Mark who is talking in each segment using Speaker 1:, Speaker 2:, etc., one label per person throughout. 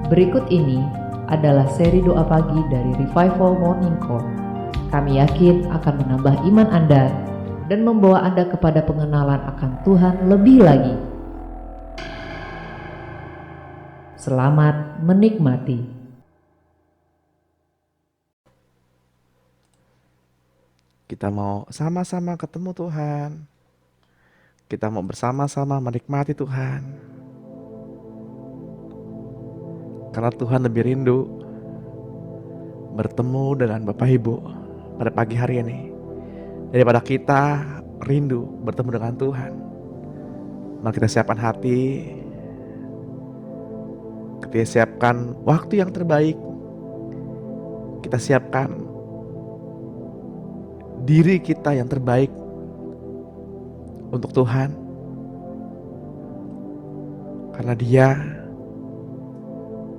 Speaker 1: Berikut ini adalah seri doa pagi dari Revival Morning Call. Kami yakin akan menambah iman Anda dan membawa Anda kepada pengenalan akan Tuhan lebih lagi. Selamat menikmati.
Speaker 2: Kita mau sama-sama ketemu Tuhan. Kita mau bersama-sama menikmati Tuhan. Karena Tuhan lebih rindu bertemu dengan Bapak Ibu pada pagi hari ini daripada kita rindu bertemu dengan Tuhan. Mari kita siapkan hati, kita siapkan waktu yang terbaik, kita siapkan diri kita yang terbaik untuk Tuhan. Karena Dia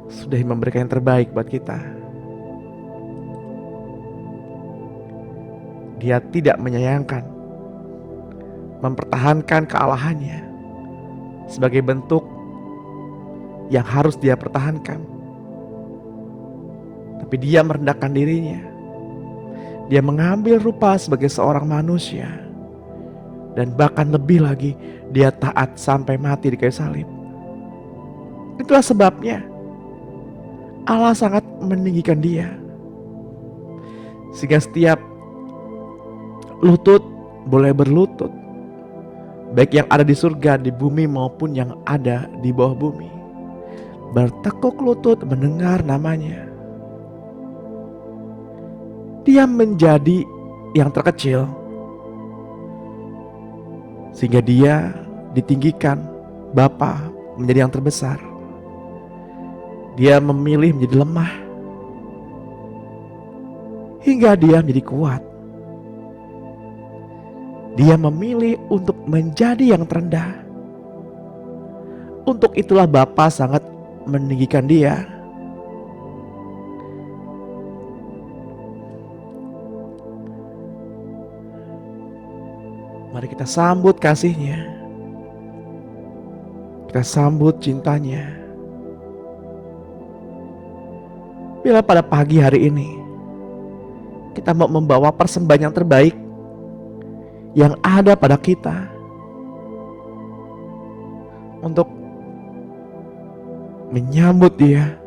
Speaker 2: sudah memberikan yang terbaik buat kita. Dia tidak menyayangkan mempertahankan kealahannya sebagai bentuk yang harus Dia pertahankan. Tapi Dia merendahkan dirinya. Dia mengambil rupa sebagai seorang manusia. Dan bahkan lebih lagi, Dia taat sampai mati di kayu salib. Itulah sebabnya Allah sangat meninggikan Dia, sehingga setiap lutut boleh berlutut, baik yang ada di surga, di bumi maupun yang ada di bawah bumi, bertekuk lutut mendengar namanya. Dia menjadi yang terkecil, sehingga Dia ditinggikan Bapa menjadi yang terbesar. Dia memilih menjadi lemah hingga Dia menjadi kuat. Dia memilih untuk menjadi yang terendah. Untuk itulah Bapa sangat meninggikan Dia. Mari kita sambut kasih-Nya. Kita sambut cintanya. Bila pada pagi hari ini kita mau membawa persembahan yang terbaik yang ada pada kita untuk menyambut Dia,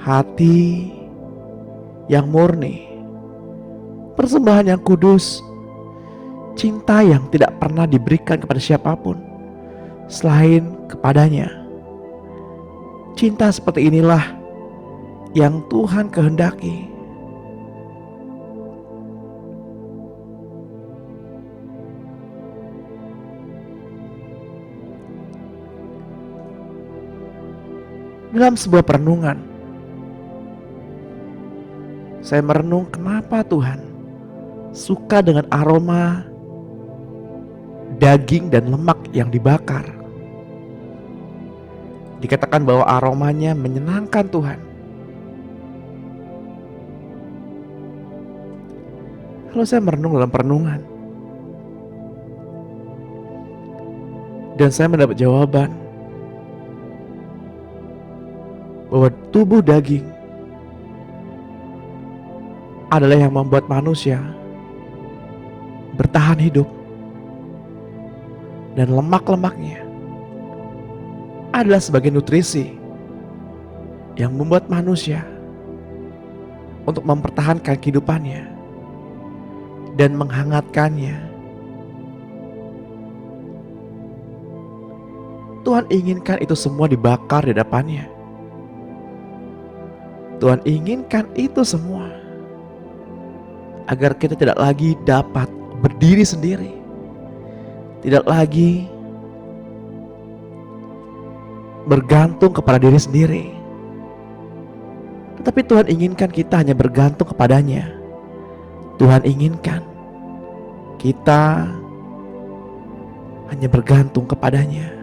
Speaker 2: hati yang murni, persembahan yang kudus, cinta yang tidak pernah diberikan kepada siapapun selain kepadanya. Cinta seperti inilah yang Tuhan kehendaki. Dalam sebuah perenungan, saya merenung kenapa Tuhan suka dengan aroma daging dan lemak yang dibakar. Dikatakan bahwa aromanya menyenangkan Tuhan. Lalu saya merenung dalam perenungan, dan saya mendapat jawaban bahwa tubuh daging adalah yang membuat manusia bertahan hidup, dan lemak-lemaknya adalah sebagai nutrisi yang membuat manusia untuk mempertahankan kehidupannya dan menghangatkannya. Tuhan inginkan itu semua dibakar di hadapannya. Tuhan inginkan itu semua agar kita tidak lagi dapat berdiri sendiri, tidak lagi bergantung kepada diri sendiri, tetapi Tuhan inginkan kita hanya bergantung kepadanya. Tuhan inginkan kita hanya bergantung kepadanya.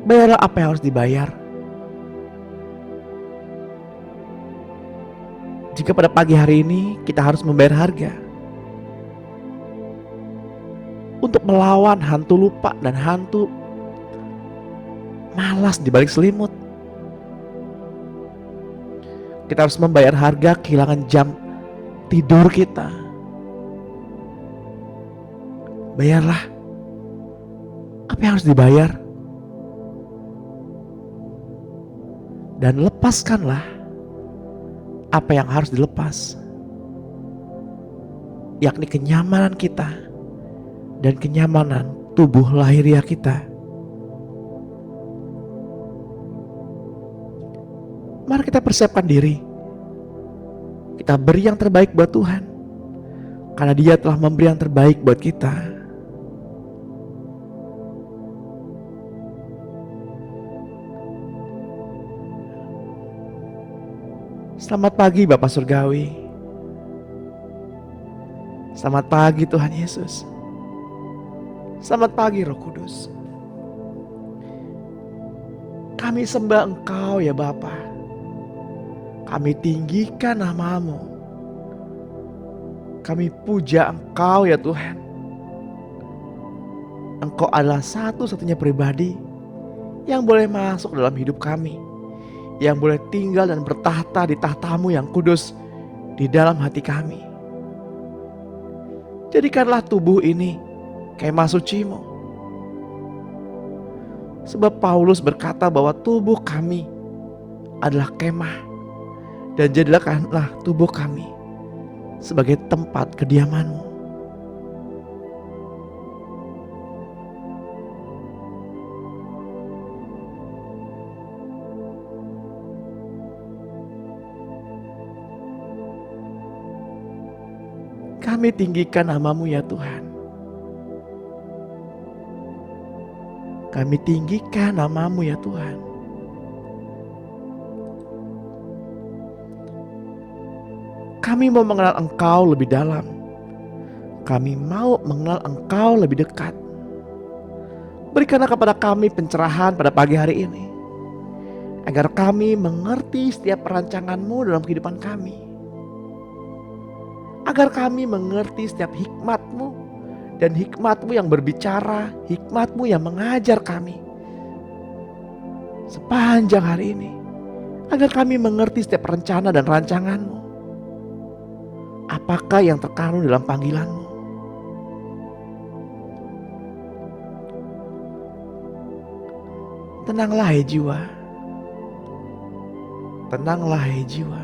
Speaker 2: Bayarlah apa yang harus dibayar. Jika pada pagi hari ini kita harus membayar harga, untuk melawan hantu lupa dan hantu malas di balik selimut. Kita harus membayar harga kehilangan jam tidur kita. Bayarlah apa yang harus dibayar. Dan lepaskanlah apa yang harus dilepas, yakni kenyamanan kita dan kenyamanan tubuh lahiriah kita. Mari kita persiapkan diri. Kita beri yang terbaik buat Tuhan, karena Dia telah memberi yang terbaik buat kita. Selamat pagi Bapak Surgawi. Selamat pagi Tuhan Yesus. Selamat pagi Roh Kudus. Kami sembah Engkau ya Bapa. Kami tinggikan nama-Mu. Kami puja Engkau ya Tuhan. Engkau adalah satu-satunya pribadi yang boleh masuk dalam hidup kami, yang boleh tinggal dan bertahta di tahta-Mu yang kudus di dalam hati kami. Jadikanlah tubuh ini kemah suci-Mu. Sebab Paulus berkata bahwa tubuh kami adalah kemah, dan jadikanlah tubuh kami sebagai tempat kediaman-Mu. Kami tinggikan nama-Mu ya Tuhan. Kami tinggikan nama-Mu ya Tuhan. Kami mau mengenal Engkau lebih dalam. Kami mau mengenal Engkau lebih dekat. Berikanlah kepada kami pencerahan pada pagi hari ini, agar kami mengerti setiap perancangan-Mu dalam kehidupan kami. Agar kami mengerti setiap hikmat-Mu, dan hikmat-Mu yang berbicara, hikmat-Mu yang mengajar kami sepanjang hari ini. Agar kami mengerti setiap rencana dan rancangan-Mu. Apakah yang terkandung dalam panggilan-Mu? Tenanglah hai jiwa. Tenanglah hai jiwa.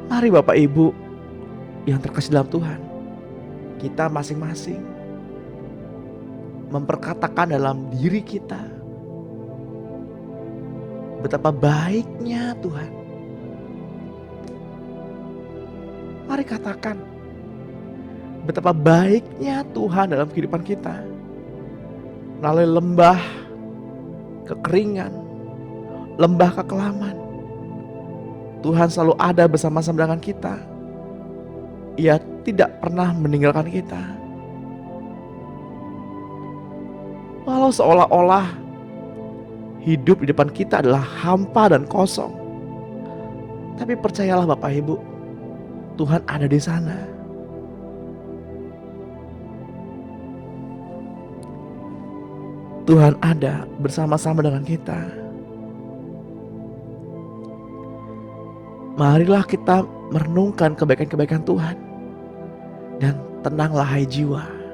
Speaker 2: Mari Bapak Ibu yang terkasih dalam Tuhan, kita masing-masing memperkatakan dalam diri kita betapa baiknya Tuhan. Mari katakan betapa baiknya Tuhan dalam kehidupan kita. Melalui lembah kekeringan, lembah kekelaman, Tuhan selalu ada bersama-sama dengan kita. Ia tidak pernah meninggalkan kita. Walau seolah-olah hidup di depan kita adalah hampa dan kosong, tapi percayalah Bapak Ibu, Tuhan ada di sana. Tuhan ada bersama-sama dengan kita. Marilah kita merenungkan kebaikan-kebaikan Tuhan, dan tenanglah hai jiwa.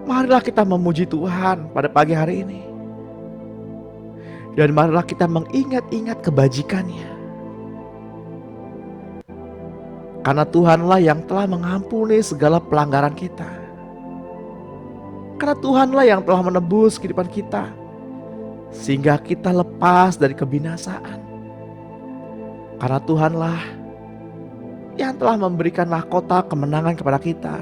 Speaker 2: Marilah kita memuji Tuhan pada pagi hari ini, dan marilah kita mengingat-ingat kebajikan-Nya. Karena Tuhanlah yang telah mengampuni segala pelanggaran kita. Karena Tuhanlah yang telah menebus kehidupan kita, sehingga kita lepas dari kebinasaan. Karena Tuhanlah yang telah memberikan mahkota kemenangan kepada kita,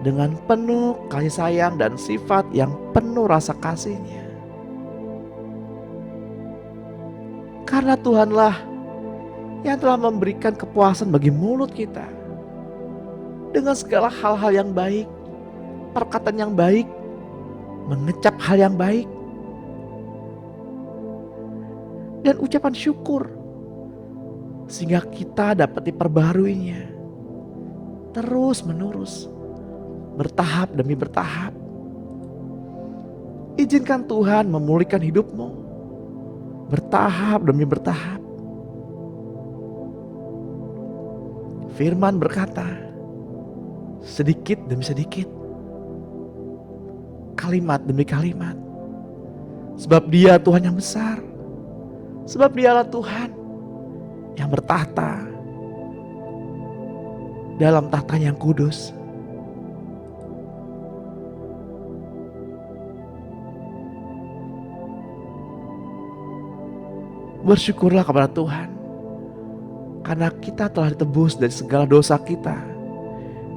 Speaker 2: dengan penuh kasih sayang dan sifat yang penuh rasa kasih-Nya. Karena Tuhanlah yang telah memberikan kepuasan bagi mulut kita, dengan segala hal-hal yang baik, perkataan yang baik, mengecap hal yang baik, dan ucapan syukur, sehingga kita dapat diperbaharuinya terus menerus, bertahap demi bertahap. Izinkan Tuhan memulihkan hidupmu, bertahap demi bertahap. Firman berkata, sedikit demi sedikit, kalimat demi kalimat. Sebab Dia Tuhan yang besar, sebab Dialah Tuhan yang bertahta dalam tahta yang kudus. Bersyukurlah kepada Tuhan, karena kita telah ditebus dari segala dosa kita.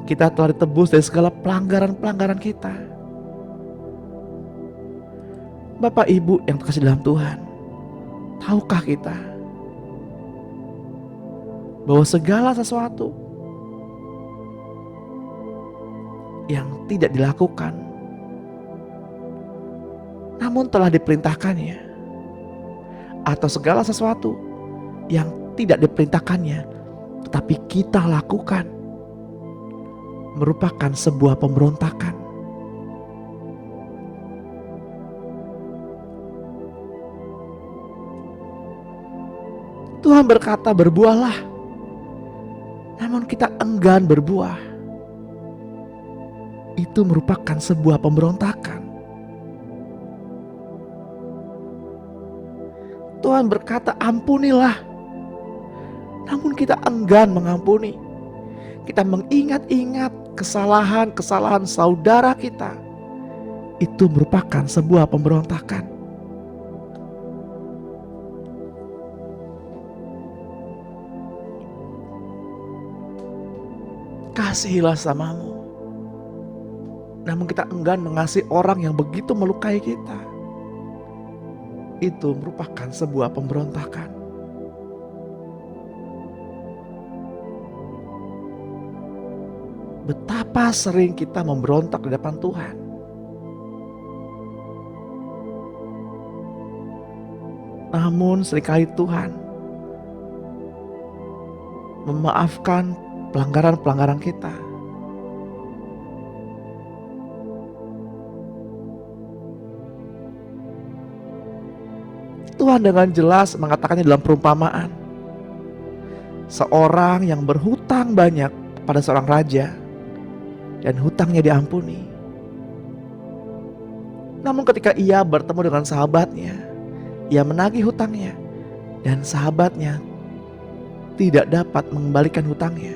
Speaker 2: Kita telah ditebus dari segala pelanggaran-pelanggaran kita. Bapak Ibu yang terkasih dalam Tuhan, tahukah kita bahwa segala sesuatu yang tidak dilakukan namun telah diperintahkannya, atau segala sesuatu yang tidak diperintahkannya tetapi kita lakukan, merupakan sebuah pemberontakan. Tuhan berkata berbuahlah, namun kita enggan berbuah. Itu merupakan sebuah pemberontakan. Tuhan berkata ampunilah, namun kita enggan mengampuni. Kita mengingat-ingat kesalahan-kesalahan saudara kita. Itu merupakan sebuah pemberontakan. Kasihilah samamu, namun kita enggan mengasihi orang yang begitu melukai kita. Itu merupakan sebuah pemberontakan. Betapa sering kita memberontak di depan Tuhan. Namun seringkali Tuhan memaafkan pelanggaran-pelanggaran kita. Tuhan dengan jelas mengatakannya dalam perumpamaan. Seorang yang berhutang banyak pada seorang raja dan hutangnya diampuni. Namun ketika ia bertemu dengan sahabatnya, ia menagih hutangnya dan sahabatnya tidak dapat mengembalikan hutangnya.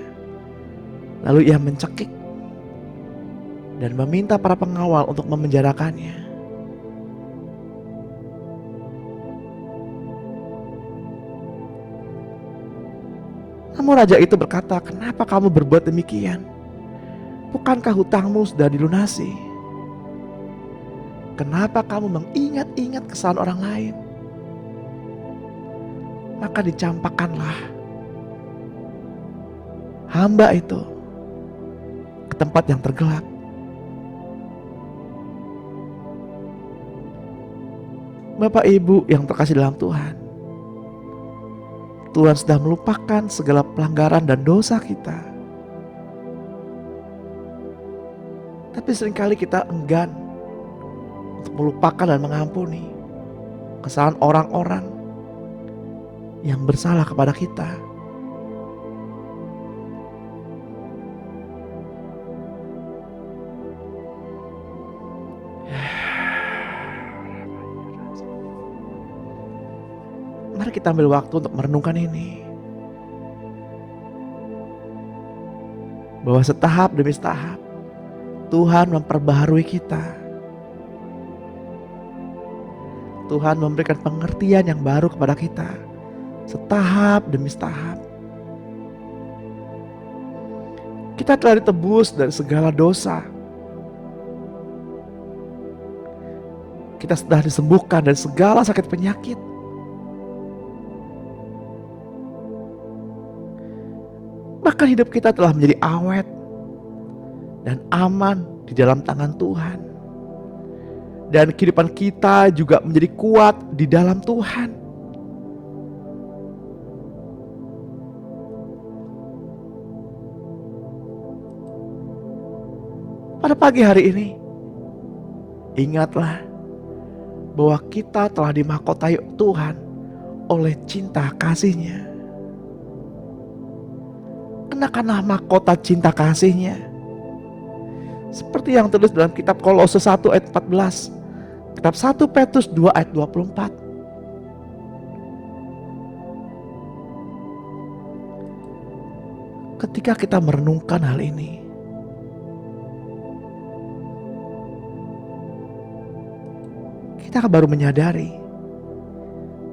Speaker 2: Lalu ia mencekik dan meminta para pengawal untuk memenjarakannya. Namun raja itu berkata, "Kenapa kamu berbuat demikian? Bukankah hutangmu sudah dilunasi? Kenapa kamu mengingat-ingat kesalahan orang lain?" Maka dicampakkanlah hamba itu ke tempat yang tergelap. Bapak Ibu yang terkasih dalam Tuhan, Tuhan sudah melupakan segala pelanggaran dan dosa kita. Tapi seringkali kita enggan untuk melupakan dan mengampuni kesalahan orang-orang yang bersalah kepada kita. Mari kita ambil waktu untuk merenungkan ini. Bahwa setahap demi setahap Tuhan memperbaharui kita. Tuhan memberikan pengertian yang baru kepada kita. Setahap demi setahap. Kita telah ditebus dari segala dosa. Kita sudah disembuhkan dari segala sakit penyakit. Bahkan hidup kita telah menjadi awet dan aman di dalam tangan Tuhan. Dan kehidupan kita juga menjadi kuat di dalam Tuhan. Pada pagi hari ini, ingatlah bahwa kita telah dimahkotai Tuhan oleh cinta kasih-Nya. Kenakanlah mahkota cinta kasih-Nya. Seperti yang tertulis dalam kitab Kolose 1 ayat 14, kitab 1 Petrus 2 ayat 24. Ketika kita merenungkan hal ini, kita baru menyadari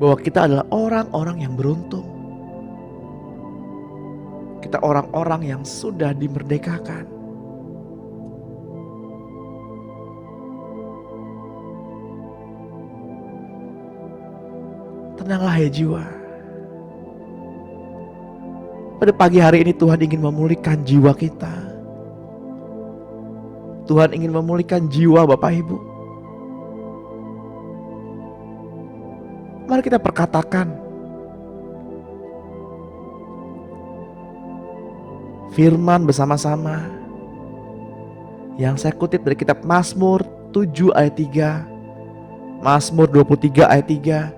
Speaker 2: bahwa kita adalah orang-orang yang beruntung. Kita orang-orang yang sudah dimerdekakan. Tenanglah hai jiwa. Pada pagi hari ini Tuhan ingin memulihkan jiwa kita. Tuhan ingin memulihkan jiwa Bapak Ibu. Mari kita perkatakan firman bersama-sama yang saya kutip dari kitab Mazmur 7 ayat 3, Mazmur 23 ayat 3,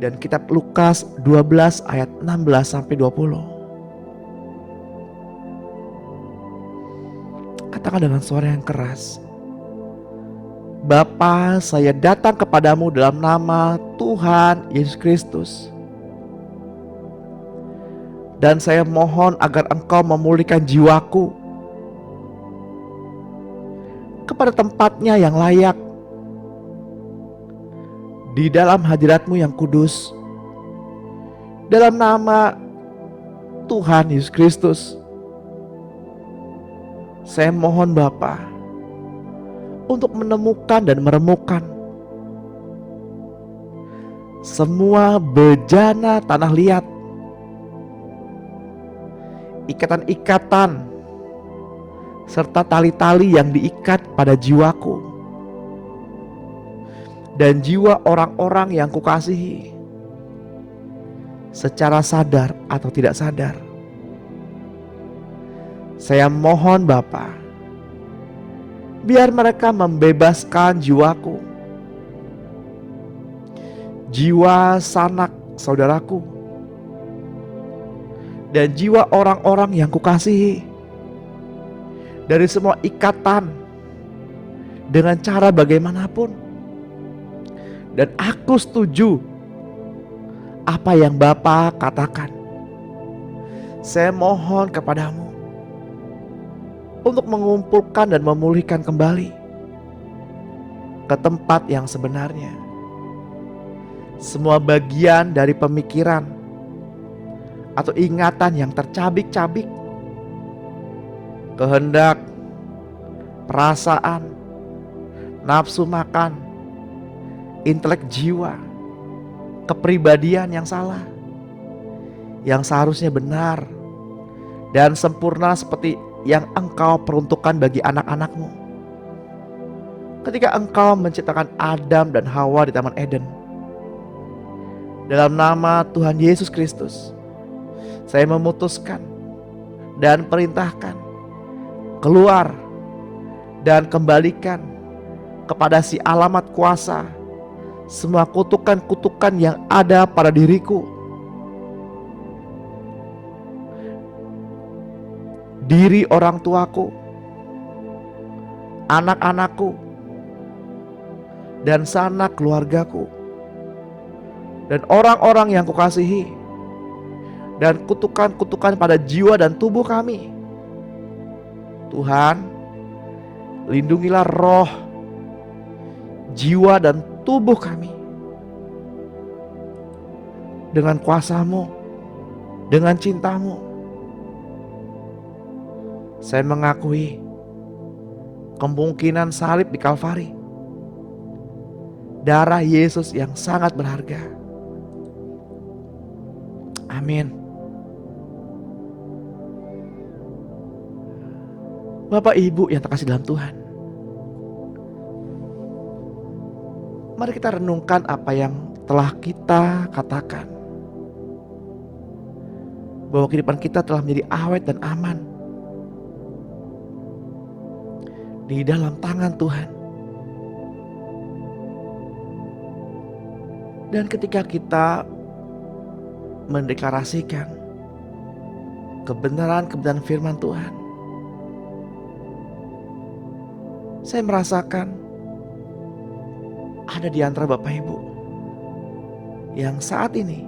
Speaker 2: dan kitab Lukas 12 ayat 16 sampai 20. Katakan dengan suara yang keras, Bapa, saya datang kepadamu dalam nama Tuhan Yesus Kristus. Dan saya mohon agar Engkau memulihkan jiwaku kepada tempatnya yang layak di dalam hadirat-Mu yang kudus. Dalam nama Tuhan Yesus Kristus, saya mohon Bapa untuk menemukan dan meremukkan semua bejana tanah liat, ikatan-ikatan serta tali-tali yang diikat pada jiwaku dan jiwa orang-orang yang kukasihi secara sadar atau tidak sadar. Saya mohon Bapa, biar mereka membebaskan jiwaku, jiwa sanak saudaraku, dan jiwa orang-orang yang kukasihi dari semua ikatan dengan cara bagaimanapun. Dan aku setuju apa yang Bapa katakan. Saya mohon kepadamu untuk mengumpulkan dan memulihkan kembali ke tempat yang sebenarnya semua bagian dari pemikiran atau ingatan yang tercabik-cabik, kehendak, perasaan, nafsu makan, intelek jiwa, kepribadian yang salah, yang seharusnya benar dan sempurna seperti yang Engkau peruntukkan bagi anak-anak-Mu ketika Engkau menciptakan Adam dan Hawa di Taman Eden. Dalam nama Tuhan Yesus Kristus, saya memutuskan dan perintahkan keluar dan kembalikan kepada si alamat kuasa semua kutukan-kutukan yang ada pada diriku, diri orang tuaku, anak-anakku, dan sanak keluargaku, dan orang-orang yang kukasihi, dan kutukan-kutukan pada jiwa dan tubuh kami. Tuhan, lindungilah roh, jiwa dan tubuh kami dengan kuasa-Mu, dengan cinta-Mu. Saya mengakui kemungkinan salib di Kalvari, darah Yesus yang sangat berharga. Amin. Bapak Ibu yang terkasih dalam Tuhan, Mari kita renungkan apa yang telah kita katakan, bahwa kehidupan kita telah menjadi awet dan aman di dalam tangan Tuhan. Dan ketika kita mendeklarasikan kebenaran-kebenaran firman Tuhan, saya merasakan ada di antara Bapak Ibu yang saat ini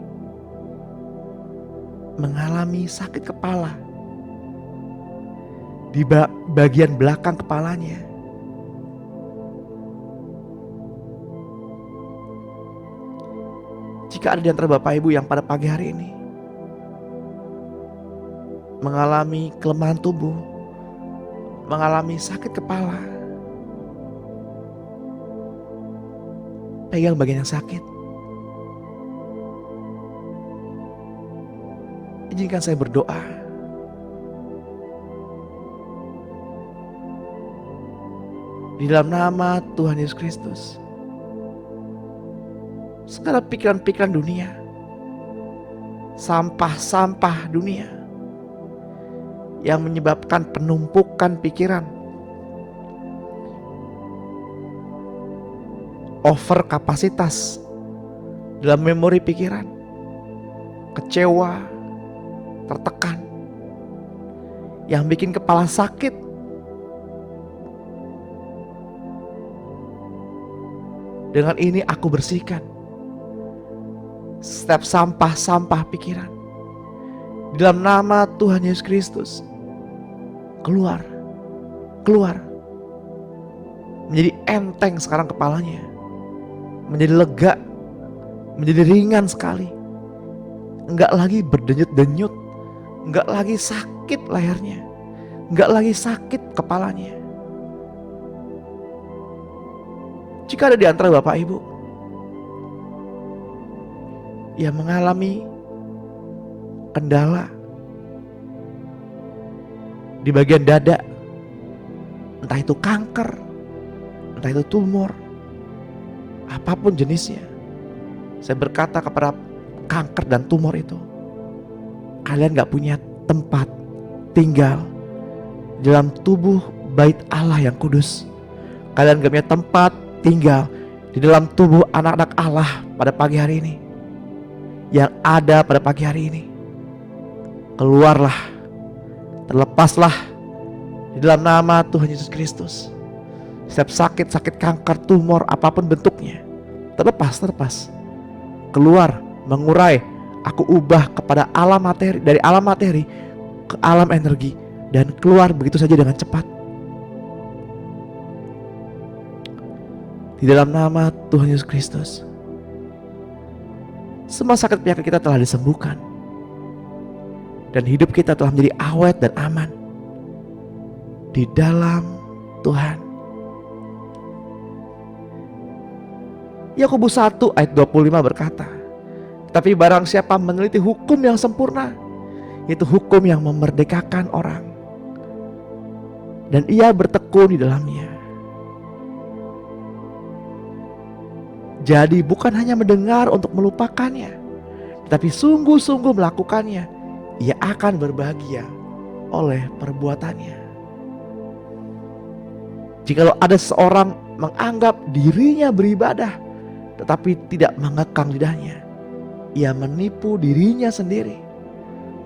Speaker 2: mengalami sakit kepala di bagian belakang kepalanya. Jika ada di antara Bapak Ibu yang pada pagi hari ini mengalami kelemahan tubuh, mengalami sakit kepala, pegang bagian yang sakit. Izinkan saya berdoa. Di dalam nama Tuhan Yesus Kristus, segala pikiran-pikiran dunia, sampah-sampah dunia yang menyebabkan penumpukan pikiran, over kapasitas dalam memori pikiran, kecewa, tertekan, yang bikin kepala sakit, dengan ini aku bersihkan setiap sampah-sampah pikiran di dalam nama Tuhan Yesus Kristus. Keluar, keluar. Menjadi enteng sekarang kepalanya, menjadi lega, menjadi ringan sekali. Enggak lagi berdenyut-denyut, enggak lagi sakit lehernya, enggak lagi sakit kepalanya. Jika ada di antara Bapak Ibu yang mengalami kendala di bagian dada, entah itu kanker, entah itu tumor, apapun jenisnya, saya berkata kepada kanker dan tumor itu, kalian gak punya tempat tinggal dalam tubuh bait Allah yang kudus. Kalian gak punya tempat tinggal di dalam tubuh anak-anak Allah pada pagi hari ini. Yang ada pada pagi hari ini, keluarlah, terlepaslah di dalam nama Tuhan Yesus Kristus. Setiap sakit-sakit kanker, tumor, apapun bentuknya, terlepas, keluar, mengurai. Aku ubah kepada alam materi, dari alam materi ke alam energi, dan keluar begitu saja dengan cepat. Di dalam nama Tuhan Yesus Kristus, semua sakit penyakit kita telah disembuhkan, dan hidup kita telah menjadi awet dan aman di dalam Tuhan. Yakobus 1 ayat 25 berkata, tapi barang siapa meneliti hukum yang sempurna, yaitu hukum yang memerdekakan orang, dan ia bertekun di dalamnya. Jadi bukan hanya mendengar untuk melupakannya, tetapi sungguh-sungguh melakukannya, ia akan berbahagia oleh perbuatannya. Jikalau ada seorang menganggap dirinya beribadah, tetapi tidak mengekang lidahnya, ia menipu dirinya sendiri,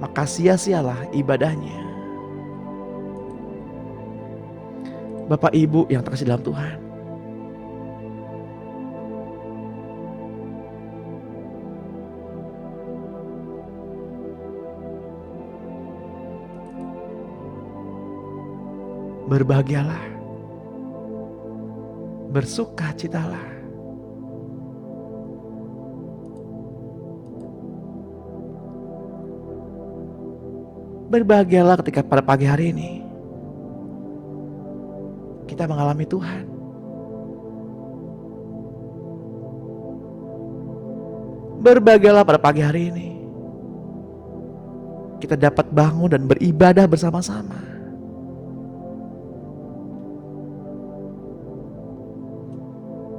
Speaker 2: maka sia-sialah ibadahnya. Bapak Ibu yang terkasih dalam Tuhan, berbahagialah, bersukacitalah. Berbahagialah ketika pada pagi hari ini kita mengalami Tuhan. Berbahagialah pada pagi hari ini kita dapat bangun dan beribadah bersama-sama.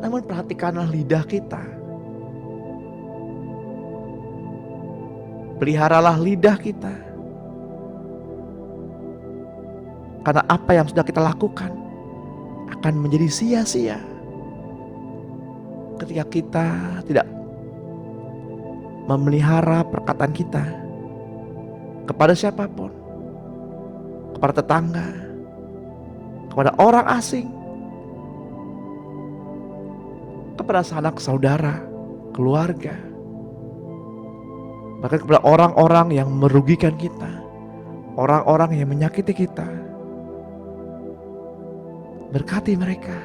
Speaker 2: Namun perhatikanlah lidah kita. Peliharalah lidah kita. Karena apa yang sudah kita lakukan akan menjadi sia-sia ketika kita tidak memelihara perkataan kita kepada siapapun, kepada tetangga, kepada orang asing, kepada sanak saudara, keluarga, bahkan kepada orang-orang yang merugikan kita, orang-orang yang menyakiti kita. Berkati mereka,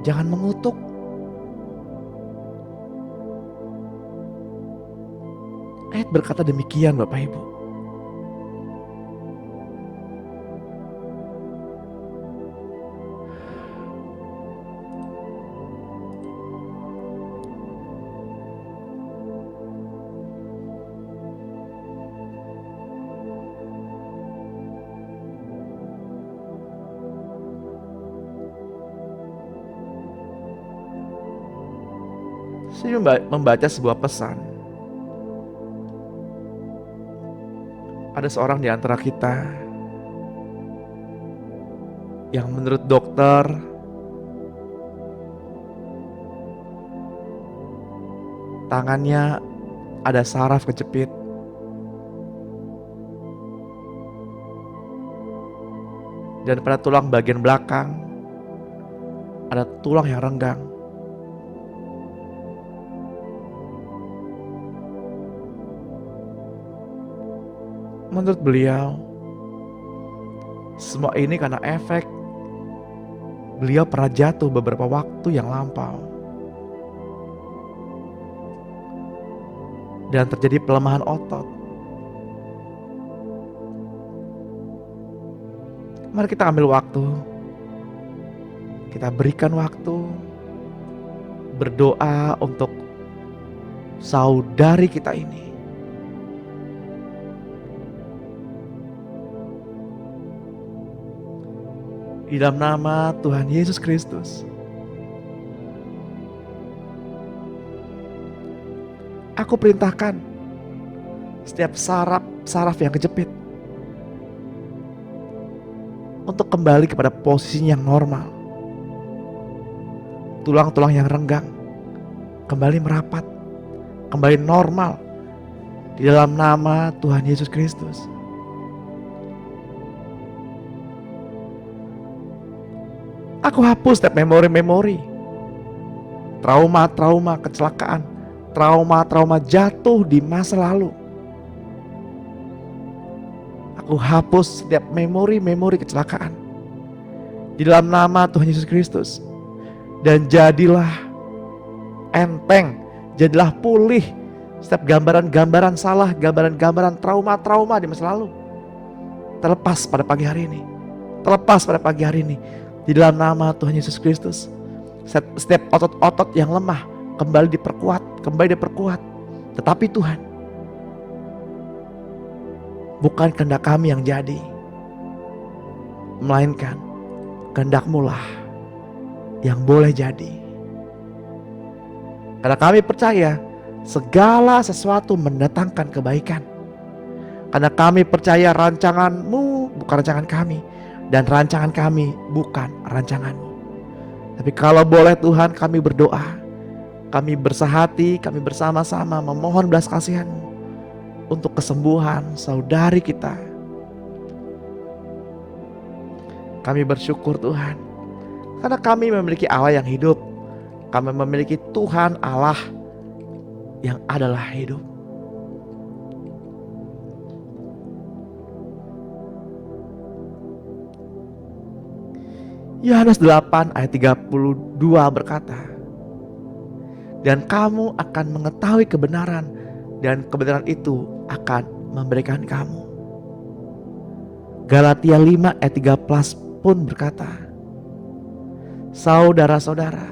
Speaker 2: jangan mengutuk. Ayat berkata demikian, Bapak Ibu. Saya membaca sebuah pesan. Ada seorang di antara kita yang menurut dokter tangannya ada saraf kejepit. Dan pada tulang bagian belakang ada tulang yang renggang. Menurut beliau, semua ini karena efek beliau pernah jatuh beberapa waktu yang lampau. Dan terjadi pelemahan otot. Mari kita ambil waktu. Kita berikan waktu berdoa untuk saudari kita ini. Di dalam nama Tuhan Yesus Kristus, aku perintahkan setiap saraf yang kejepit untuk kembali kepada posisinya yang normal. Tulang-tulang yang renggang kembali merapat, kembali normal di dalam nama Tuhan Yesus Kristus. Aku hapus setiap memori-memori, trauma-trauma kecelakaan, trauma-trauma jatuh di masa lalu. Aku hapus setiap memori-memori kecelakaan di dalam nama Tuhan Yesus Kristus. Dan jadilah enteng, jadilah pulih setiap gambaran-gambaran salah, gambaran-gambaran trauma-trauma di masa lalu. Terlepas pada pagi hari ini. Terlepas pada pagi hari ini. Di dalam nama Tuhan Yesus Kristus, setiap otot-otot yang lemah kembali diperkuat. Tetapi Tuhan, bukan kehendak kami yang jadi, melainkan kehendak-Mu lah yang boleh jadi. Karena kami percaya segala sesuatu mendatangkan kebaikan. Karena kami percaya rancangan-Mu bukan rancangan kami. Dan rancangan kami bukan rancangan-Mu. Tapi kalau boleh Tuhan, kami berdoa, kami bersahati, kami bersama-sama memohon belas kasihan-Mu untuk kesembuhan saudari kita. Kami bersyukur Tuhan, karena kami memiliki Allah yang hidup. Kami memiliki Tuhan Allah yang adalah hidup. Yohanes 8 ayat 32 berkata, dan kamu akan mengetahui kebenaran, dan kebenaran itu akan memberikan kamu. Galatia 5 ayat 13 pun berkata, saudara-saudara,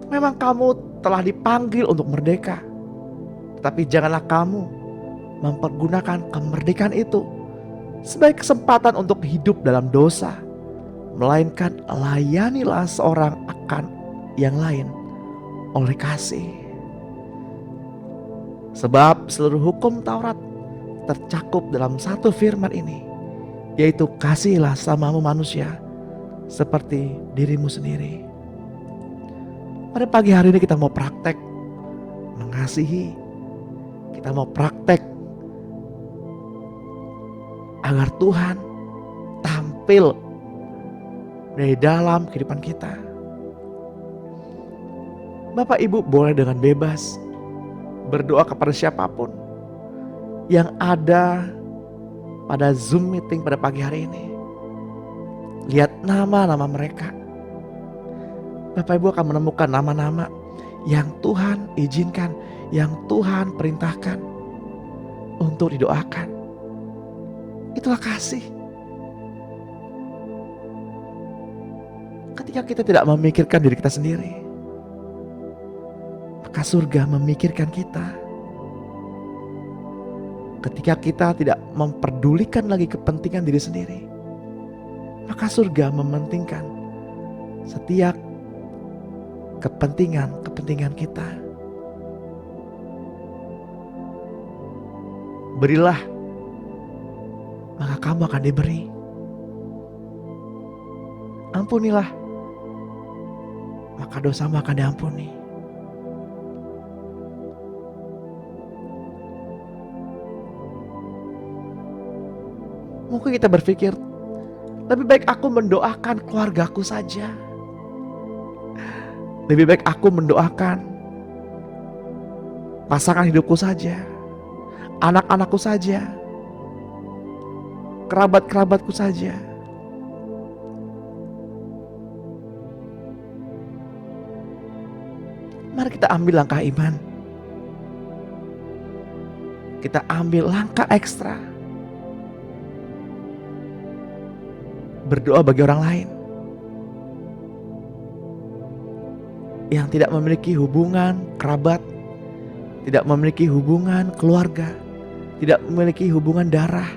Speaker 2: memang kamu telah dipanggil untuk merdeka, tetapi janganlah kamu mempergunakan kemerdekaan itu sebagai kesempatan untuk hidup dalam dosa, melainkan layanilah seorang akan yang lain oleh kasih. Sebab seluruh hukum Taurat tercakup dalam satu firman ini, yaitu kasihilah samamu manusia seperti dirimu sendiri. Pada pagi hari ini kita mau praktek mengasihi. Kita mau praktek agar Tuhan tampil dari dalam kehidupan kita. Bapak Ibu boleh dengan bebas berdoa kepada siapapun yang ada pada Zoom meeting pada pagi hari ini. Lihat nama-nama mereka. Bapak Ibu akan menemukan nama-nama yang Tuhan izinkan, yang Tuhan perintahkan untuk didoakan. Itulah kasih. Ketika kita tidak memikirkan diri kita sendiri, maka surga memikirkan kita. Ketika kita tidak memperdulikan lagi kepentingan diri sendiri, maka surga mementingkan setiap kepentingan kita. Berilah, maka kamu akan diberi. Ampunilah, maka dosamu akan diampuni. Mungkin kita berpikir, lebih baik aku mendoakan keluargaku saja. Lebih baik aku mendoakan pasangan hidupku saja, anak-anakku saja, kerabat-kerabatku saja. Mari kita ambil langkah iman. Kita ambil langkah ekstra. Berdoa bagi orang lain yang tidak memiliki hubungan kerabat, tidak memiliki hubungan keluarga, tidak memiliki hubungan darah,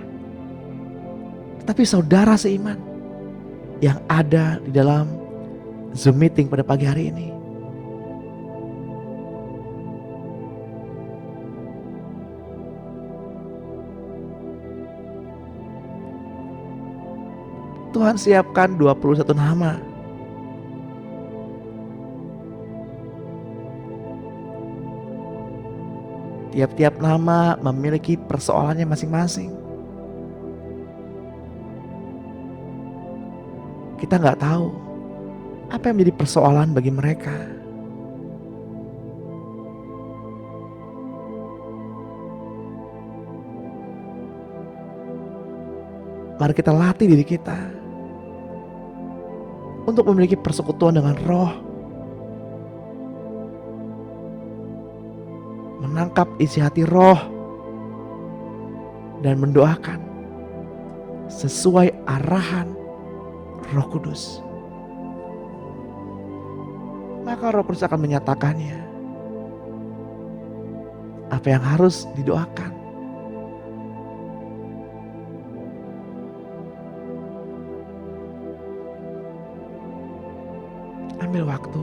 Speaker 2: tetapi saudara seiman yang ada di dalam Zoom meeting pada pagi hari ini. Tuhan siapkan 21 nama. Tiap-tiap nama memiliki persoalannya masing-masing. Kita nggak tahu apa yang menjadi persoalan bagi mereka. Mari kita latih diri kita untuk memiliki persekutuan dengan Roh, menangkap isi hati Roh, dan mendoakan sesuai arahan Roh Kudus. Maka Roh Kudus akan menyatakannya apa yang harus didoakan. Ambil waktu.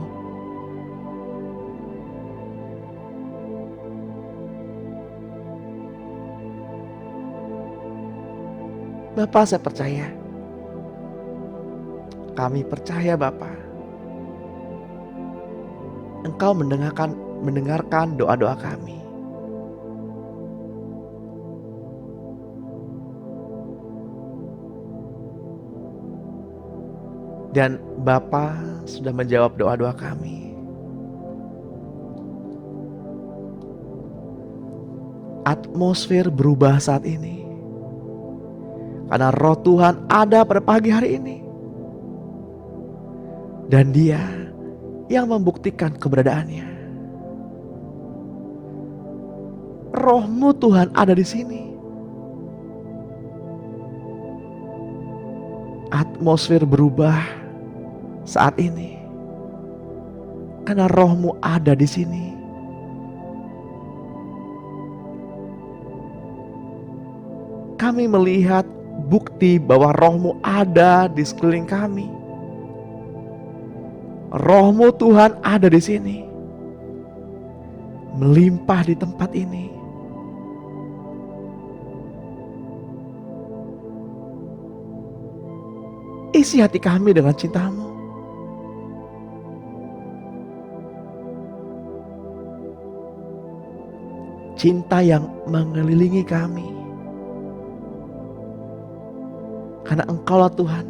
Speaker 2: Bapak, saya percaya. Kami percaya Bapak. Engkau mendengarkan doa-doa kami. Dan Bapa sudah menjawab doa-doa kami. Atmosfer berubah saat ini. Karena Roh Tuhan ada pada pagi hari ini. Dan Dia yang membuktikan keberadaannya. Roh-Mu Tuhan ada di sini. Atmosfer berubah saat ini karena Roh-Mu ada di sini. Kami melihat bukti bahwa Roh-Mu ada di sekeliling kami. Roh-Mu Tuhan ada di sini, melimpah di tempat ini. Isi hati kami dengan cinta-Mu. Cinta yang mengelilingi kami. Karena Engkaulah Tuhan,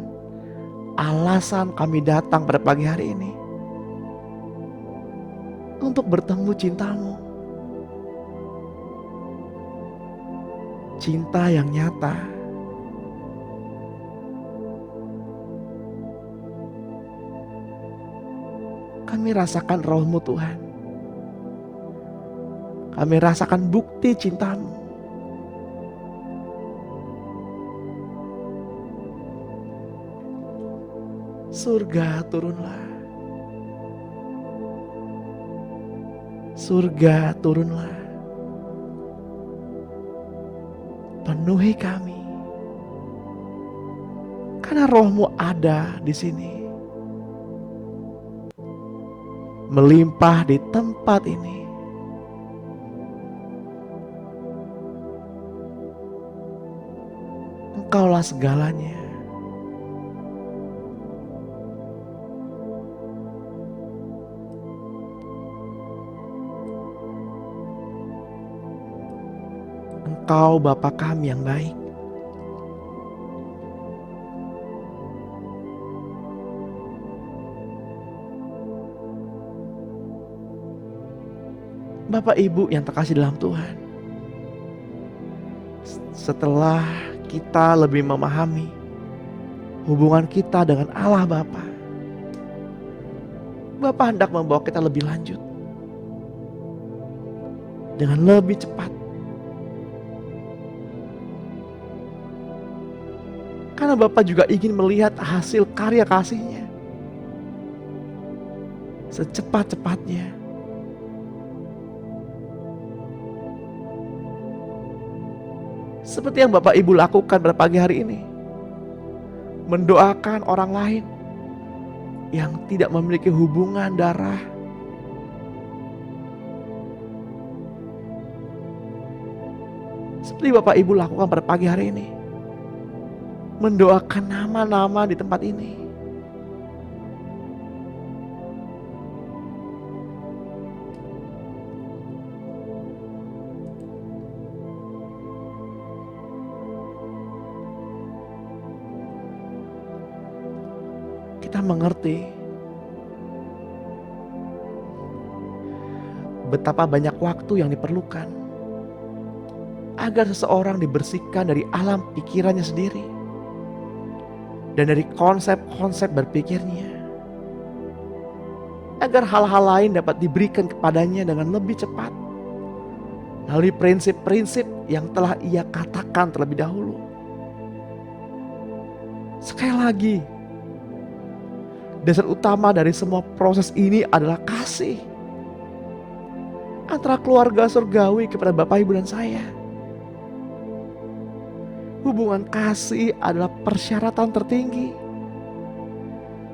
Speaker 2: alasan kami datang pada pagi hari ini. Untuk bertemu cinta-Mu. Cinta yang nyata. Kami rasakan Roh-Mu Tuhan. Kami rasakan bukti cinta-Mu. Surga turunlah. Surga turunlah. Penuhi kami. Karena Roh-Mu ada di sini. Melimpah di tempat ini. Engkaulah segalanya. Engkau Bapa kami yang baik. Bapak Ibu yang terkasih dalam Tuhan. Setelah kita lebih memahami hubungan kita dengan Allah Bapa, Bapa hendak membawa kita lebih lanjut dengan lebih cepat. Karena Bapa juga ingin melihat hasil karya kasih-Nya secepat-cepatnya. Seperti yang Bapak Ibu lakukan pada pagi hari ini. Mendoakan orang lain yang tidak memiliki hubungan darah. Seperti Bapak Ibu lakukan pada pagi hari ini. Mendoakan nama-nama di tempat ini. Kita mengerti betapa banyak waktu yang diperlukan agar seseorang dibersihkan dari alam pikirannya sendiri dan dari konsep-konsep berpikirnya, agar hal-hal lain dapat diberikan kepadanya dengan lebih cepat melalui prinsip-prinsip yang telah ia katakan terlebih dahulu. Sekali lagi, dasar utama dari semua proses ini adalah kasih antara keluarga surgawi kepada Bapak, Ibu, dan saya. Hubungan kasih adalah persyaratan tertinggi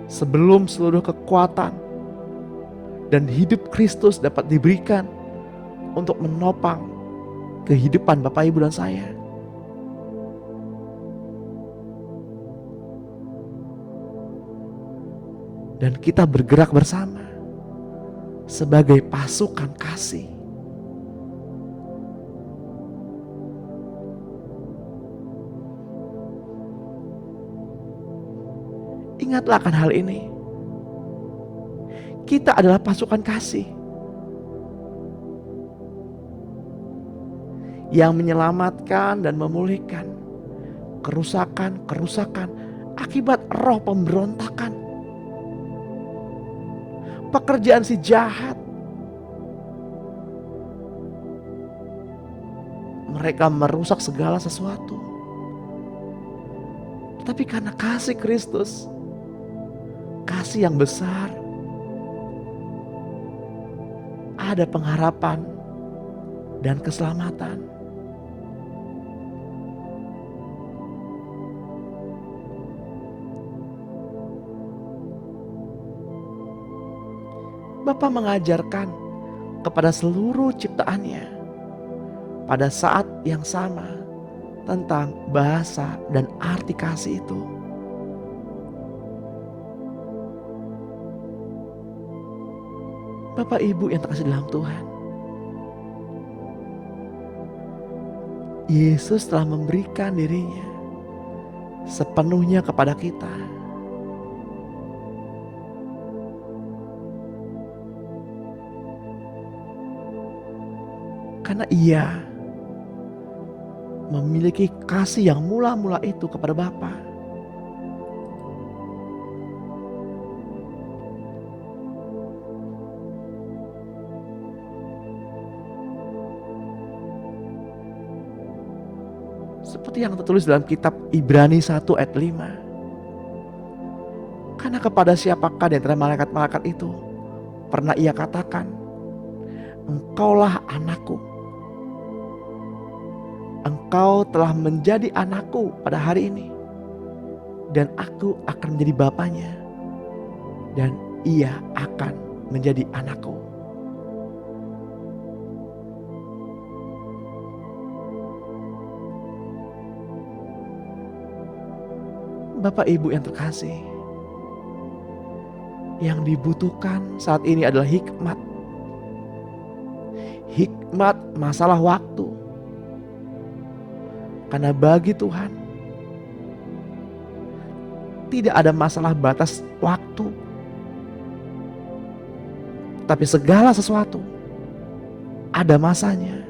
Speaker 2: sebelum seluruh kekuatan dan hidup Kristus dapat diberikan untuk menopang kehidupan Bapak, Ibu, dan saya. Dan kita bergerak bersama sebagai pasukan kasih. Ingatlah akan hal ini. Kita adalah pasukan kasih yang menyelamatkan dan memulihkan kerusakan-kerusakan akibat roh pemberontakan, pekerjaan si jahat. Mereka merusak segala sesuatu. Tapi karena kasih Kristus, kasih yang besar, ada pengharapan dan keselamatan. Bapa mengajarkan kepada seluruh ciptaannya pada saat yang sama tentang bahasa dan arti kasih itu. Bapak Ibu yang terkasih dalam Tuhan, Yesus telah memberikan dirinya sepenuhnya kepada kita. Karena Ia memiliki kasih yang mula-mula itu kepada Bapa. Seperti yang tertulis dalam kitab Ibrani 1 ayat 5. Karena kepada siapakah di antara malaikat-malaikat itu pernah Ia katakan, "Engkaulah anakku. Engkau telah menjadi anakku pada hari ini, dan aku akan menjadi bapanya, dan ia akan menjadi anakku." Bapak Ibu yang terkasih, yang dibutuhkan saat ini adalah hikmat. Hikmat masalah waktu. Karena bagi Tuhan tidak ada masalah batas waktu. Tapi segala sesuatu ada masanya.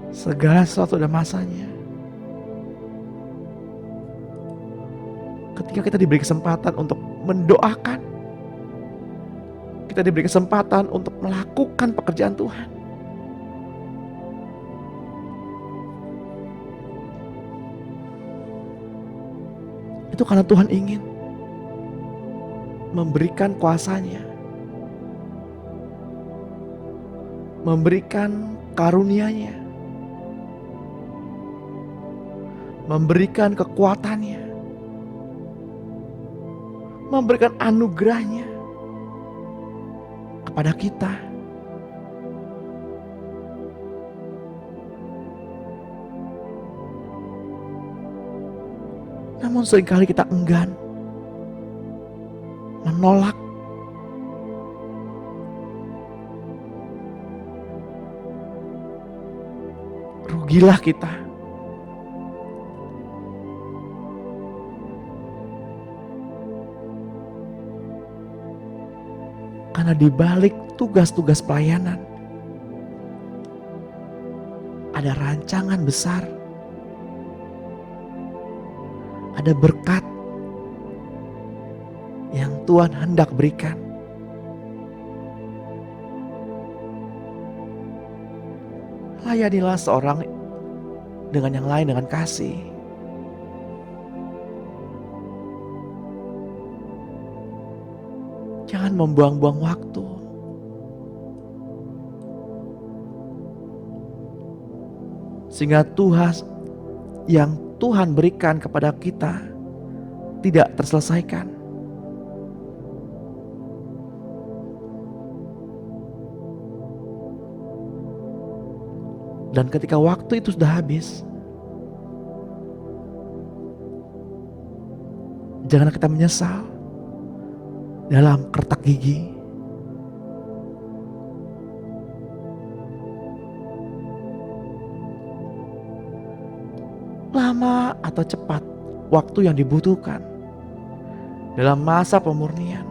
Speaker 2: Segala sesuatu ada masanya. Ketika kita diberi kesempatan untuk mendoakan, kita diberi kesempatan untuk melakukan pekerjaan Tuhan, itu karena Tuhan ingin memberikan kuasanya, memberikan karunia-Nya, memberikan kekuatannya, memberikan anugerahnya kepada kita. Namun seringkali kita enggan, menolak, rugilah kita. Karena di balik tugas-tugas pelayanan ada rancangan besar, ada berkat yang Tuhan hendak berikan. Layanilah seorang dengan yang lain dengan kasih. Jangan membuang-buang waktu. Sehingga Tuhan yang Tuhan berikan kepada kita tidak terselesaikan. Dan ketika waktu itu sudah habis, janganlah kita menyesal dalam kertak gigi. Lama atau cepat waktu yang dibutuhkan dalam masa pemurnian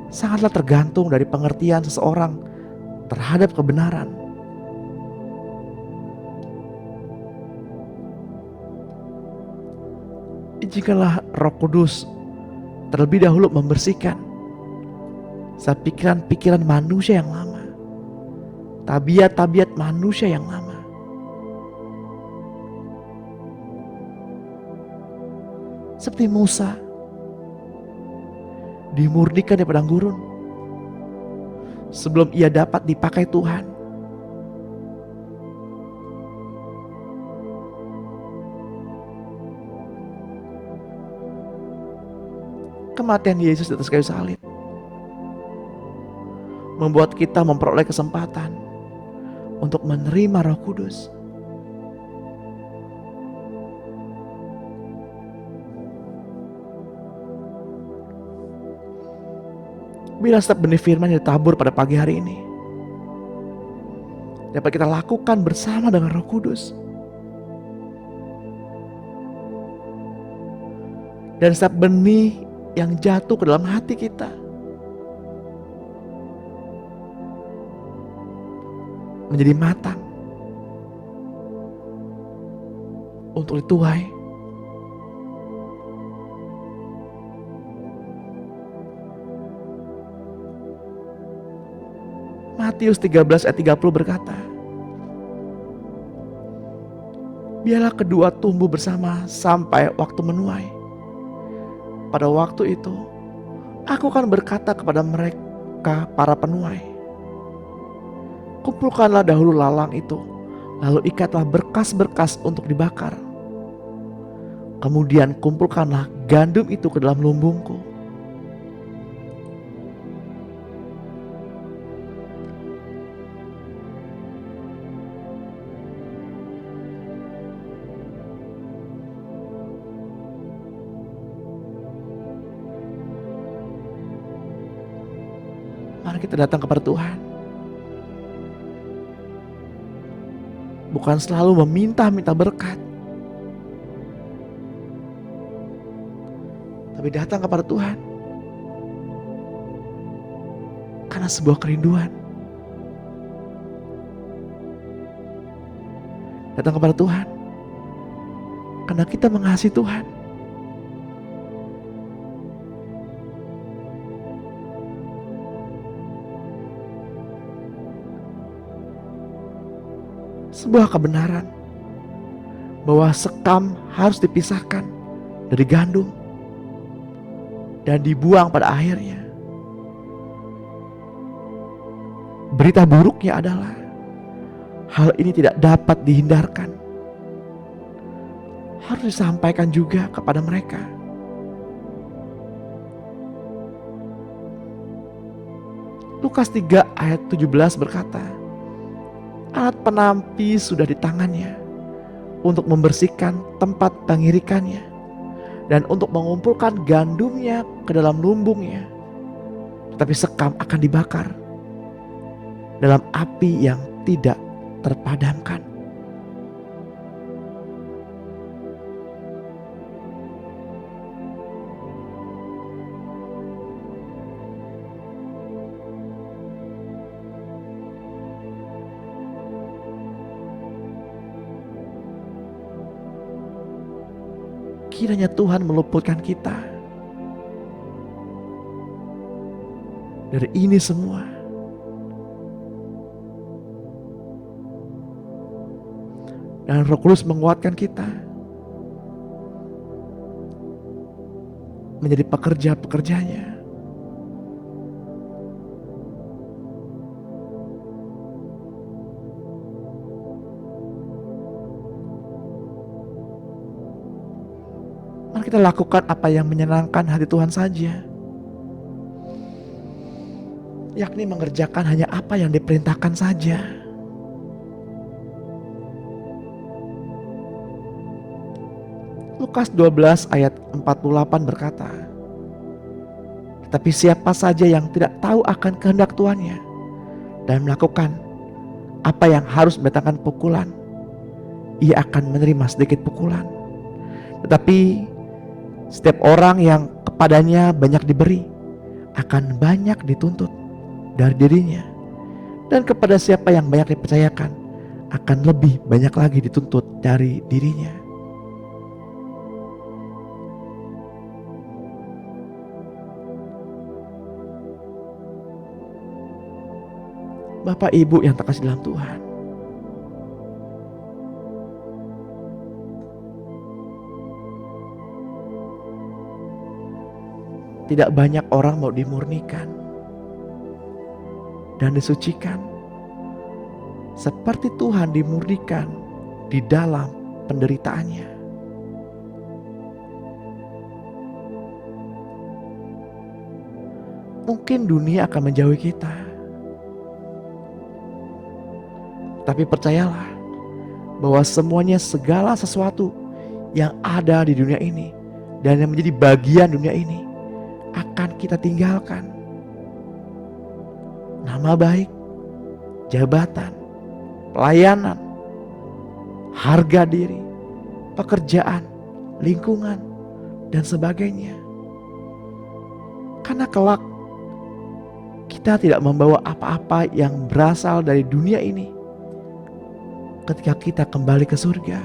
Speaker 2: sangatlah tergantung dari pengertian seseorang terhadap kebenaran. Izinkanlah Roh Kudus terlebih dahulu membersihkan pikiran-pikiran manusia yang lama, tabiat-tabiat manusia yang lama. Seperti Musa dimurnikan di padang gurun, sebelum ia dapat dipakai Tuhan. Kematian Yesus di atas kayu salib membuat kita memperoleh kesempatan untuk menerima Roh Kudus. Bila setiap benih firman yang ditabur pada pagi hari ini dapat kita lakukan bersama dengan Roh Kudus, dan setiap benih yang jatuh ke dalam hati kita menjadi matang untuk dituai, Matius 13 ayat 30 berkata, biarlah kedua tumbuh bersama sampai waktu menuai. Pada waktu itu, aku akan berkata kepada mereka para penuai, kumpulkanlah dahulu lalang itu, lalu ikatlah berkas-berkas untuk dibakar. Kemudian kumpulkanlah gandum itu ke dalam lumbungku. Mari kita datang kepada Tuhan, bukan selalu meminta-minta berkat, tapi datang kepada Tuhan karena sebuah kerinduan. Datang kepada Tuhan karena kita mengasihi Tuhan. Sebuah kebenaran bahwa sekam harus dipisahkan dari gandum dan dibuang pada akhirnya. Berita buruknya adalah hal ini tidak dapat dihindarkan. Harus disampaikan juga kepada mereka. Lukas 3 ayat 17 berkata, alat penampi sudah di tangannya untuk membersihkan tempat pengirikannya dan untuk mengumpulkan gandumnya ke dalam lumbungnya. Tetapi sekam akan dibakar dalam api yang tidak terpadamkan. Kiranya Tuhan meluputkan kita dari ini semua. Dan Roh Kudus menguatkan kita menjadi pekerja-pekerjanya. Mari kita lakukan apa yang menyenangkan hati Tuhan saja, yakni mengerjakan hanya apa yang diperintahkan saja. Lukas 12 ayat 48 berkata, tetapi siapa saja yang tidak tahu akan kehendak tuannya dan melakukan apa yang harus mendatangkan pukulan, ia akan menerima sedikit pukulan. Tetapi setiap orang yang kepadanya banyak diberi akan banyak dituntut dari dirinya, dan kepada siapa yang banyak dipercayakan akan lebih banyak lagi dituntut dari dirinya. Bapak Ibu yang terkasih dalam Tuhan, tidak banyak orang mau dimurnikan. dan disucikan, seperti Tuhan dimurnikan di dalam penderitaannya. Mungkin dunia akan menjauhi kita, tapi percayalah bahwa semuanya, segala sesuatu yang ada di dunia ini dan yang menjadi bagian dunia ini akan kita tinggalkan. Nama baik, jabatan, pelayanan, harga diri, pekerjaan, lingkungan, dan sebagainya. Karena kelak kita tidak membawa apa-apa yang berasal dari dunia ini ketika kita kembali ke surga.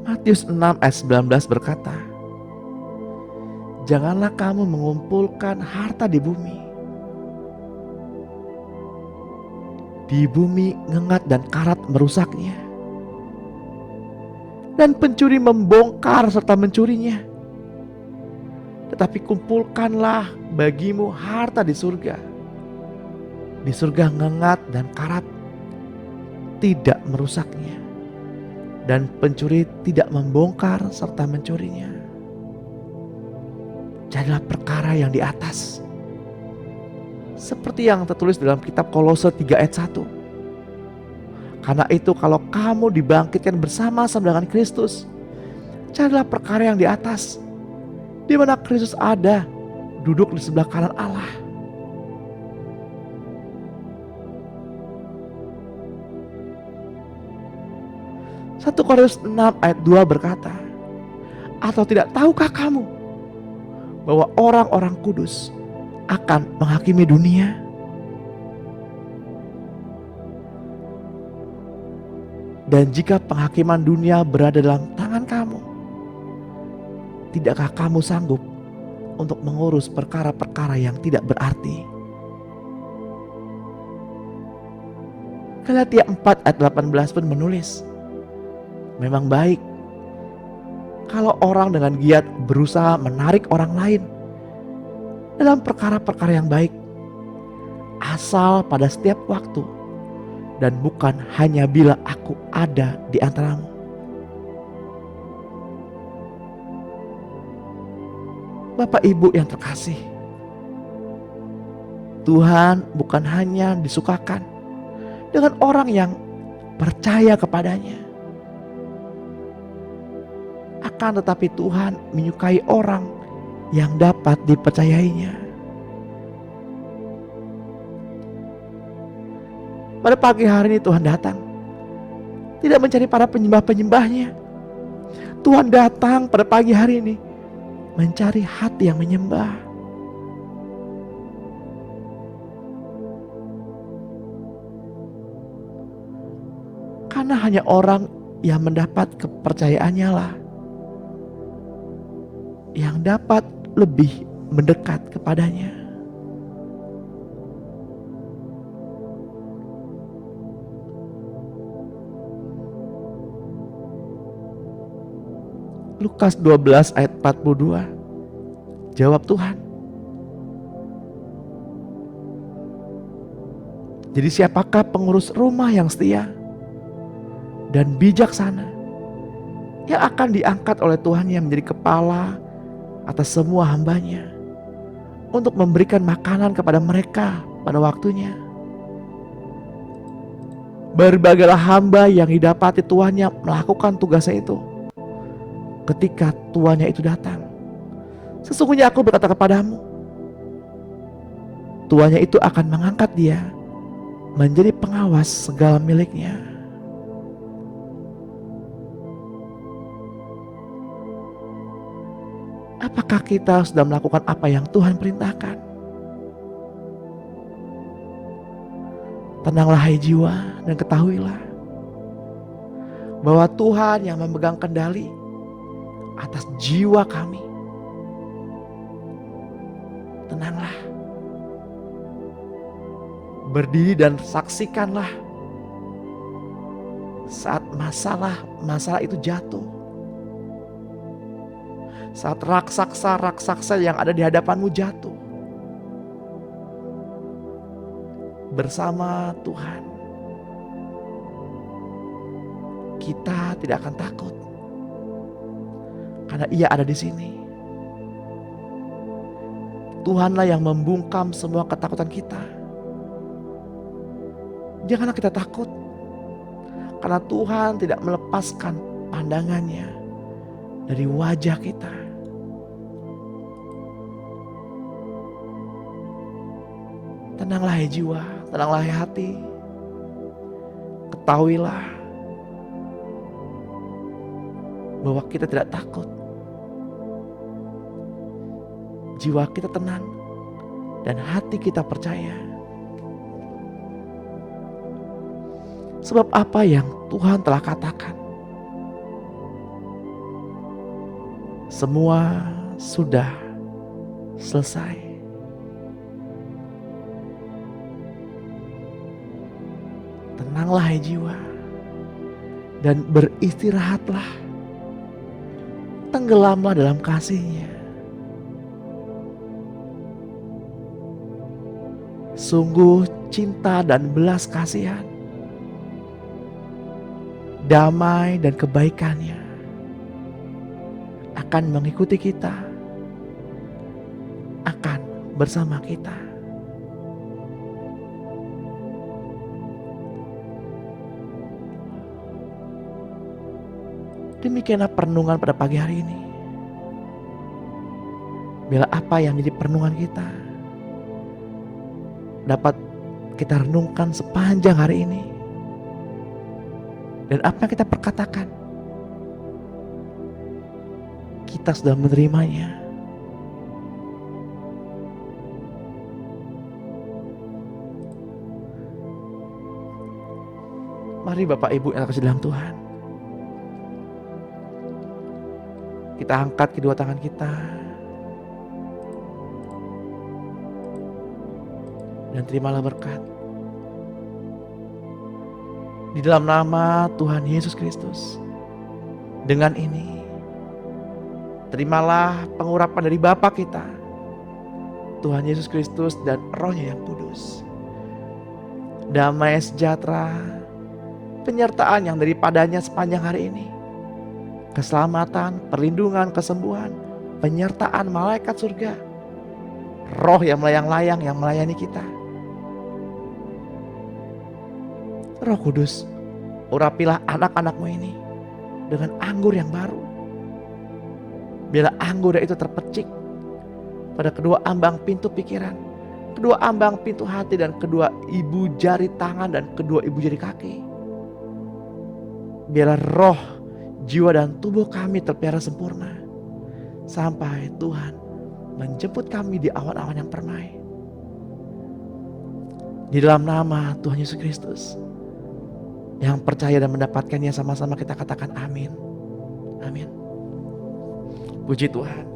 Speaker 2: Matius 6 ayat 19 berkata, "Janganlah kamu mengumpulkan harta di bumi. Di bumi ngengat dan karat merusaknya, dan pencuri membongkar serta mencurinya. Tetapi kumpulkanlah bagimu harta di surga. Di surga ngengat dan karat tidak merusaknya, dan pencuri tidak membongkar serta mencurinya." Jadilah perkara yang di atas, seperti yang tertulis dalam kitab Kolose 3 ayat 1. Karena itu kalau kamu dibangkitkan bersama-sama dengan Kristus, carilah perkara yang di atas, di mana Kristus ada, duduk di sebelah kanan Allah. Satu Korintus 6 ayat 2 berkata, "Atau tidak tahukah kamu bahwa orang-orang kudus akan menghakimi dunia?" Dan jika penghakiman dunia berada dalam tangan kamu, tidakkah kamu sanggup untuk mengurus perkara-perkara yang tidak berarti? Galatia 4 ayat 18 pun menulis, "Memang baik kalau orang dengan giat berusaha menarik orang lain dalam perkara-perkara yang baik, asal pada setiap waktu dan bukan hanya bila aku ada di antaramu." Bapak Ibu yang terkasih, Tuhan bukan hanya disukakan dengan orang yang percaya kepadanya, akan tetapi Tuhan menyukai orang yang dapat dipercayainya. Pada pagi hari ini Tuhan datang, tidak mencari para penyembah-penyembahnya. Tuhan datang pada pagi hari ini mencari hati yang menyembah. Karena hanya orang yang mendapat kepercayaannya lah yang dapat lebih mendekat kepadanya. Lukas 12 ayat 42, jawab Tuhan, "Jadi siapakah pengurus rumah yang setia dan bijaksana yang akan diangkat oleh Tuhan yang menjadi kepala atas semua hambanya untuk memberikan makanan kepada mereka pada waktunya? Berbagailah hamba yang didapati tuannya melakukan tugasnya itu ketika tuannya itu datang. Sesungguhnya aku berkata kepadamu, tuannya itu akan mengangkat dia menjadi pengawas segala miliknya." Apakah kita sudah melakukan apa yang Tuhan perintahkan? Tenanglah hai jiwa dan ketahuilah bahwa Tuhan yang memegang kendali atas jiwa kami. Tenanglah, berdiri dan saksikanlah saat masalah itu jatuh. Saat raksasa-raksasa yang ada di hadapanmu jatuh. bersama Tuhan, kita tidak akan takut karena Ia ada di sini. Tuhanlah yang membungkam semua ketakutan kita. Janganlah kita takut, karena Tuhan tidak melepaskan pandangannya dari wajah kita. Tenanglah hai jiwa, tenanglah hai hati. Ketahuilah bahwa kita tidak takut. Jiwa kita tenang dan hati kita percaya. Sebab apa yang Tuhan telah katakan, semua sudah selesai. Tenanglah hai jiwa dan beristirahatlah. Tenggelamlah dalam kasih-Nya. Sungguh cinta dan belas kasihan, damai dan kebaikan-Nya akan mengikuti kita, akan bersama kita. Demikianlah perenungan pada pagi hari ini. Bila apa yang menjadi perenungan kita dapat kita renungkan sepanjang hari ini, dan apa yang kita perkatakan, kita sudah menerimanya. Mari Bapak Ibu yang kasih dalam Tuhan, kita angkat kedua tangan kita dan terimalah berkat. Di dalam nama Tuhan Yesus Kristus, dengan ini terimalah pengurapan dari Bapa kita, Tuhan Yesus Kristus dan Roh-Nya yang kudus. Damai sejahtera, penyertaan yang daripadanya sepanjang hari ini, keselamatan, perlindungan, kesembuhan, penyertaan malaikat surga, Roh yang melayang-layang yang melayani kita. Roh Kudus, urapilah anak-anak-Mu ini dengan anggur yang baru. Bila anggur itu terpecik pada kedua ambang pintu pikiran, kedua ambang pintu hati, dan kedua ibu jari tangan dan kedua ibu jari kaki. Biarlah roh, jiwa dan tubuh kami terpelihara sempurna sampai Tuhan menjemput kami di awan-awan yang permai. Di dalam nama Tuhan Yesus Kristus, yang percaya dan mendapatkannya sama-sama kita katakan amin. Amin. Puji Tuhan.